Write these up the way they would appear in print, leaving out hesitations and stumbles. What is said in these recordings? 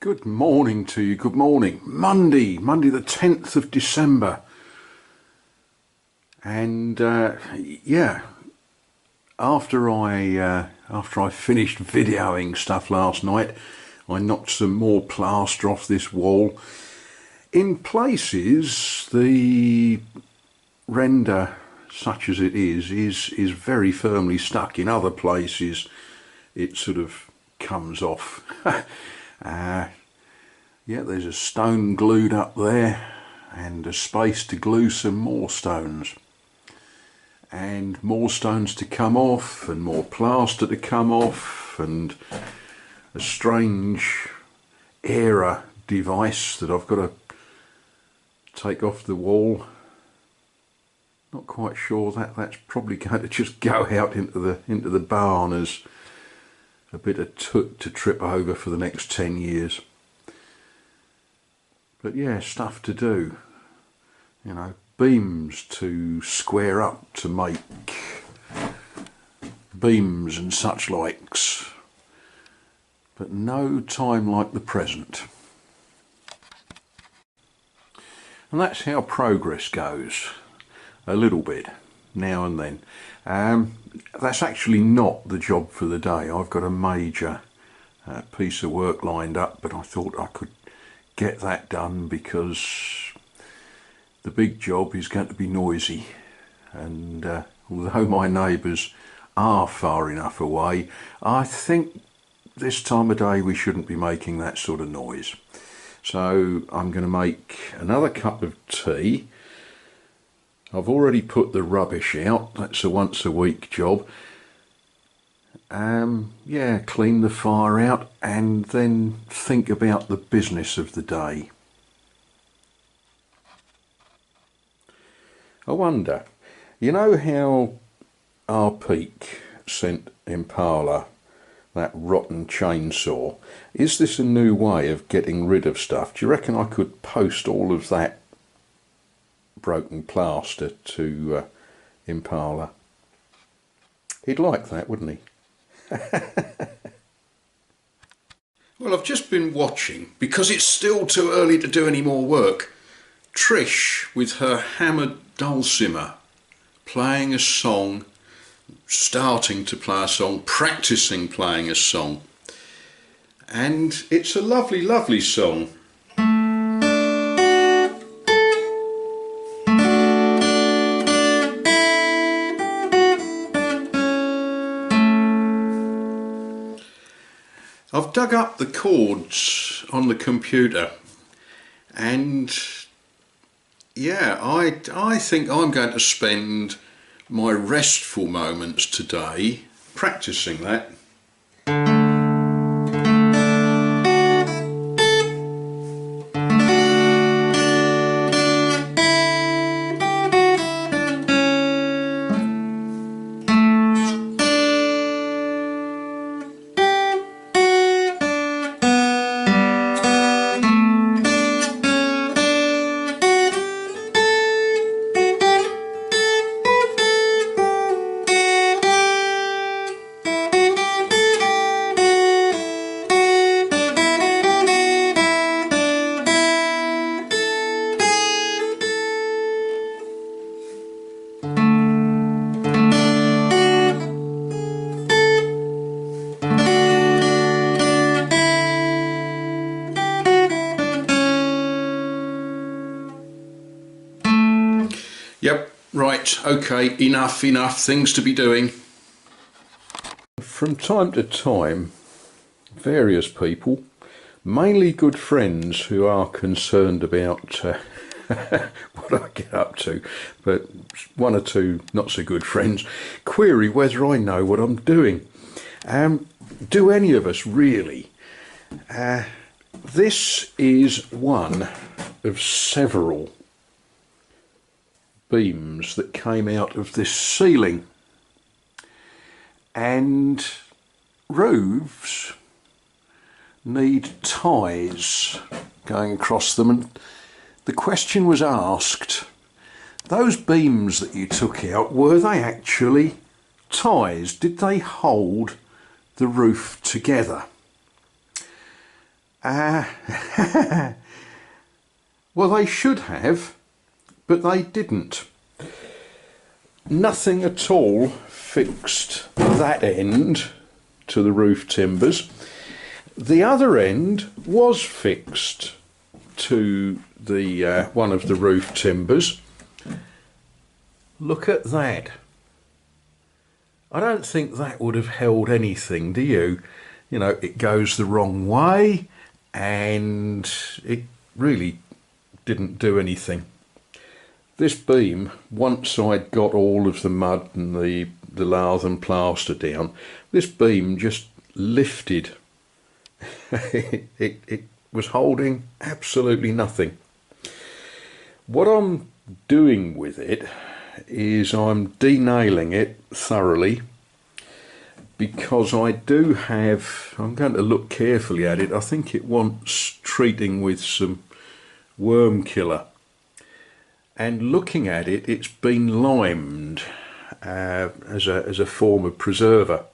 Good morning to you, good morning. Monday the 10th of December. And yeah, after I finished videoing stuff last night, I knocked some more plaster off this wall. In places, the render, such as it is very firmly stuck. In other places, it sort of comes off. Yeah, there's a stone glued up there and a space to glue some more stones. And more stones to come off and more plaster to come off and a strange Aera device that I've got to take off the wall. Not quite sure that's probably going to just go out into the barn as a bit of toot to trip over for the next 10 years. But yeah, stuff to do, you know, beams to square up to make beams and such likes, but no time like the present. And that's how progress goes, a little bit, now and then. That's actually not the job for the day. I've got a major piece of work lined up, but I thought I could get that done because the big job is going to be noisy, and although my neighbours are far enough away, I think this time of day we shouldn't be making that sort of noise. So I'm going to make another cup of tea. I've already put the rubbish out, that's a once a week job. Yeah, clean the fire out and then think about the business of the day. I wonder, you know how our Peak sent Impala that rotten chainsaw? Is this a new way of getting rid of stuff? Do you reckon I could post all of that broken plaster to Impala? He'd like that, wouldn't he? Well, I've just been watching, because it's still too early to do any more work, Trish with her hammered dulcimer playing a song, starting to play a song, practicing playing a song, and it's a lovely, lovely song. I've dug up the chords on the computer, and yeah, I think I'm going to spend my restful moments today practicing that. Yep, right, okay, enough, things to be doing. From time to time, various people, mainly good friends who are concerned about what I get up to, but one or two not so good friends, query whether I know what I'm doing. Do any of us really? This is one of several beams that came out of this ceiling, and roofs need ties going across them, and the question was asked, those beams that you took out, were they actually ties? Did they hold the roof together? Well, they should have, but they didn't. Nothing at all fixed that end to the roof timbers. The other end was fixed to the one of the roof timbers. Look at that. I don't think that would have held anything, do you? You know, it goes the wrong way and it really didn't do anything. This beam, once I'd got all of the mud and the lath and plaster down, this beam just lifted. it was holding absolutely nothing. What I'm doing with it is I'm denailing it thoroughly, because I do have, I'm going to look carefully at it, I think it wants treating with some worm killer. And looking at it, it's been limed as a form of preserver.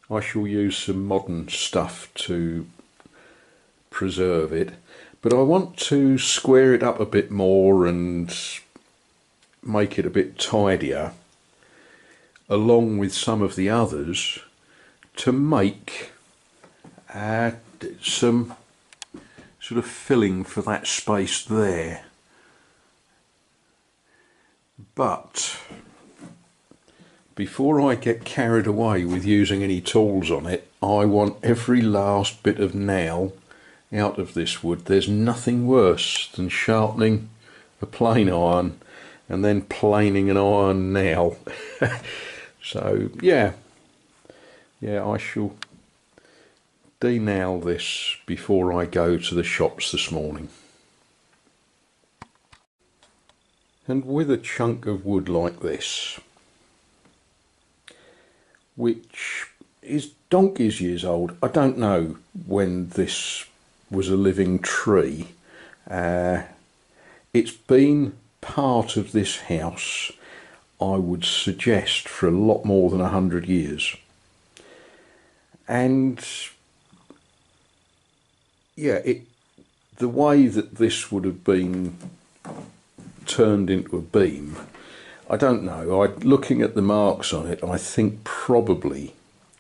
I shall use some modern stuff to preserve it, but I want to square it up a bit more and make it a bit tidier, along with some of the others, to make some sort of filling for that space there. But before I get carried away with using any tools on it, I want every last bit of nail out of this wood. There's nothing worse than sharpening a plane iron and then planing an iron nail. So yeah, I shall denail this before I go to the shops this morning. And with a chunk of wood like this, which is donkey's years old, I don't know when this was a living tree. It's been part of this house, I would suggest, for a lot more than 100 years. And yeah, the way that this would have been turned into a beam, I don't know. Looking at the marks on it, I think probably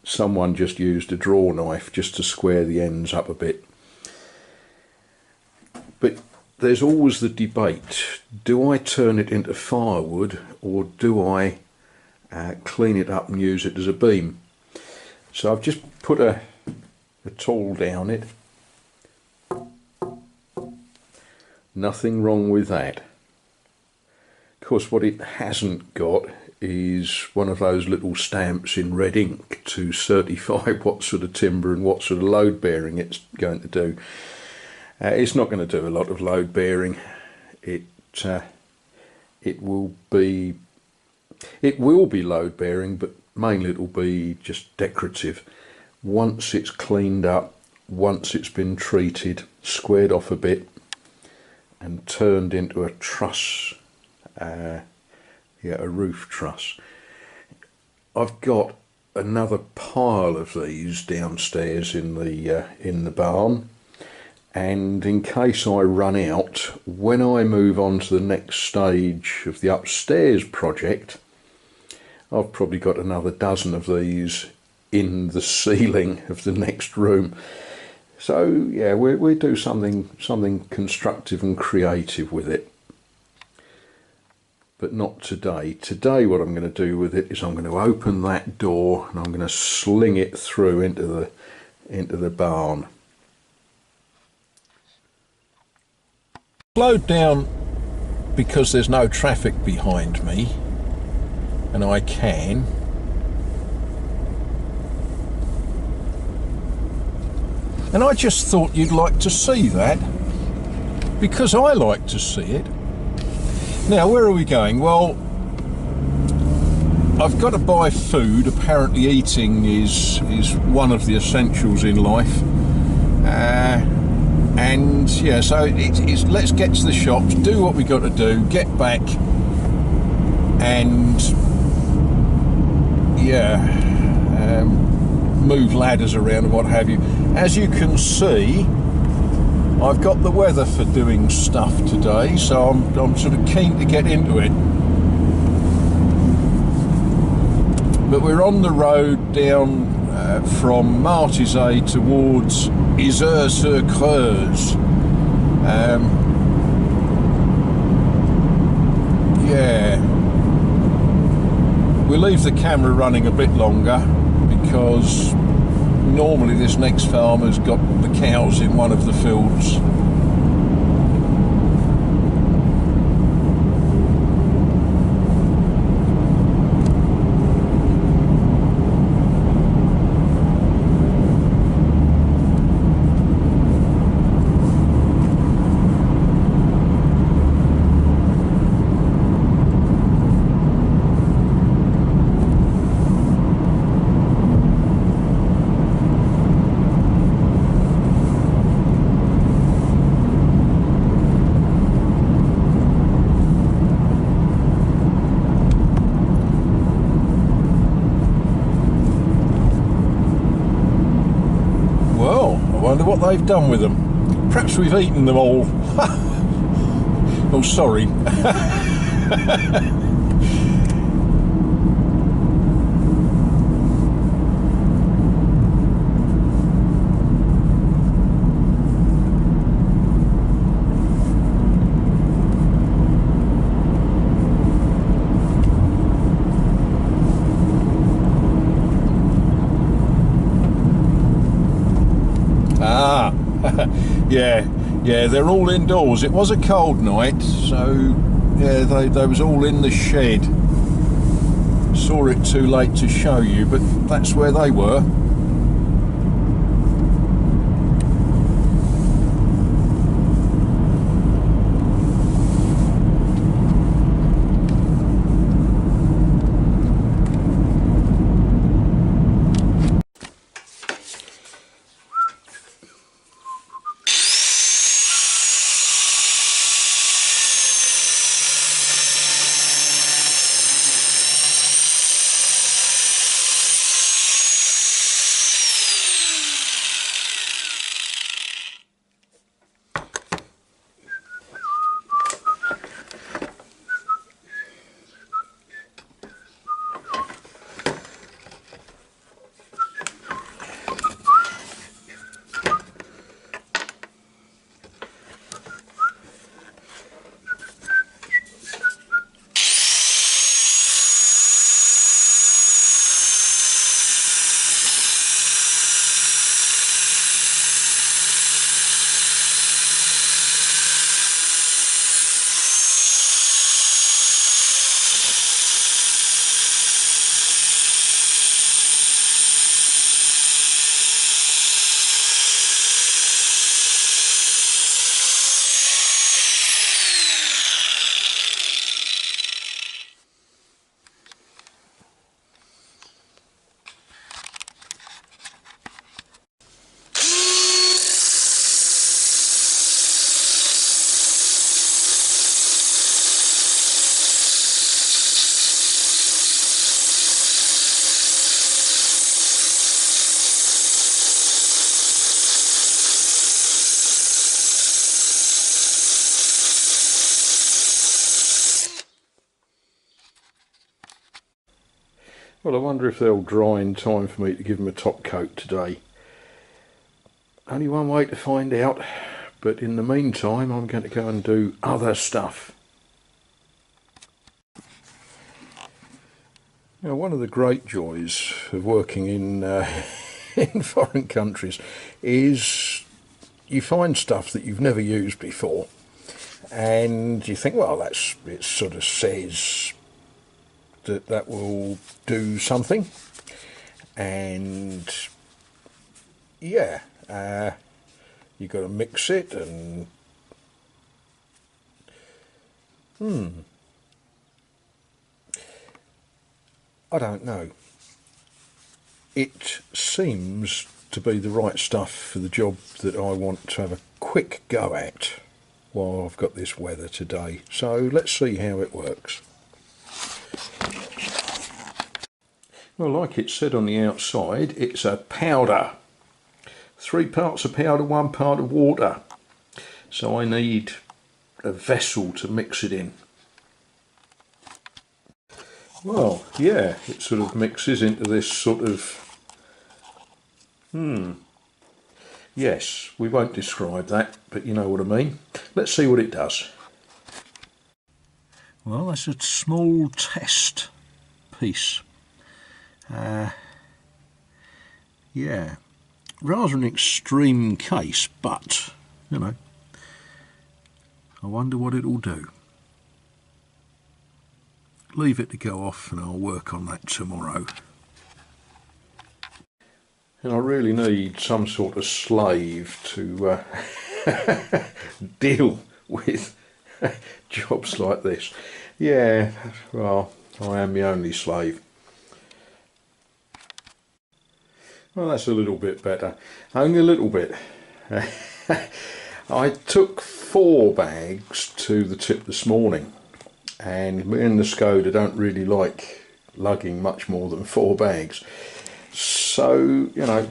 someone just used a draw knife just to square the ends up a bit. But there's always the debate, do I turn it into firewood or do I clean it up and use it as a beam? So I've just put a tool down it. Nothing wrong with that. Of course, what it hasn't got is one of those little stamps in red ink to certify what sort of timber and what sort of load bearing it's going to do. It's not going to do a lot of load bearing. It will be load bearing, but mainly it will be just decorative. Once it's cleaned up, once it's been treated, squared off a bit, and turned into a truss. A roof truss. I've got another pile of these downstairs in the barn, and in case I run out, when I move on to the next stage of the upstairs project, I've probably got another dozen of these in the ceiling of the next room. So yeah, we do something constructive and creative with it. But not today. Today what I'm going to do with it is I'm going to open that door and I'm going to sling it through into the barn. Slowed down because there's no traffic behind me and I can. And I just thought you'd like to see that, because I like to see it. Now, where are we going? Well, I've got to buy food. Apparently eating is one of the essentials in life. And yeah, so it's let's get to the shops, do what we got to do, get back, and yeah, move ladders around and what have you. as you can see, I've got the weather for doing stuff today, so I'm sort of keen to get into it. But we're on the road down from Martizay towards Isère-sur-Creuse. Yeah, we'll leave the camera running a bit longer because normally this next farmer's got the cows in one of the fields. I wonder what they've done with them. Perhaps we've eaten them all. Oh, sorry. Yeah, they're all indoors. It was a cold night, so yeah, they was all in the shed. Saw it too late to show you, but that's where they were. Well, I wonder if they'll dry in time for me to give them a top coat today. Only one way to find out, but in the meantime I'm going to go and do other stuff. Now, one of the great joys of working in in foreign countries is you find stuff that you've never used before, and you think, well, it sort of says that will do something, and yeah, you've got to mix it, and I don't know. It seems to be the right stuff for the job that I want to have a quick go at while I've got this weather today. So let's see how it works. Well, like it said on the outside, it's a powder 3 parts of powder, 1 part of water. So I need a vessel to mix it in. Well, yeah, it sort of mixes into this sort of, yes, we won't describe that, but you know what I mean. Let's see what it does. Well, that's a small test piece. Yeah, rather an extreme case, but, you know, I wonder what it'll do. Leave it to go off and I'll work on that tomorrow. And I really need some sort of slave to deal with jobs like this. Yeah, well, I am my only slave. Well, that's a little bit better. Only a little bit. I took 4 bags to the tip this morning, and me and the Skoda don't really like lugging much more than 4 bags. So, you know,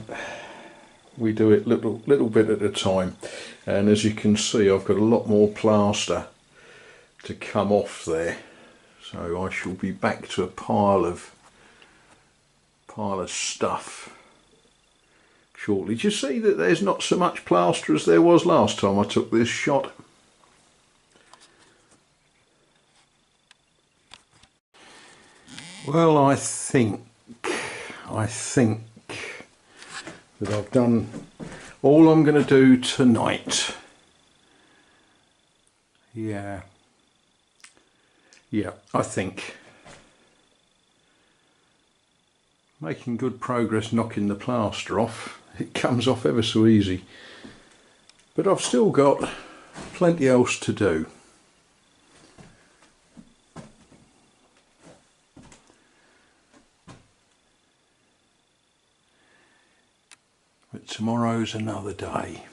we do it little bit at a time. And as you can see, I've got a lot more plaster to come off there. So I shall be back to a pile of stuff shortly. Do you see that there's not so much plaster as there was last time I took this shot? Well, I think that I've done all I'm going to do tonight. Yeah, I think making good progress knocking the plaster off. It comes off ever so easy, but I've still got plenty else to do. But tomorrow's another day.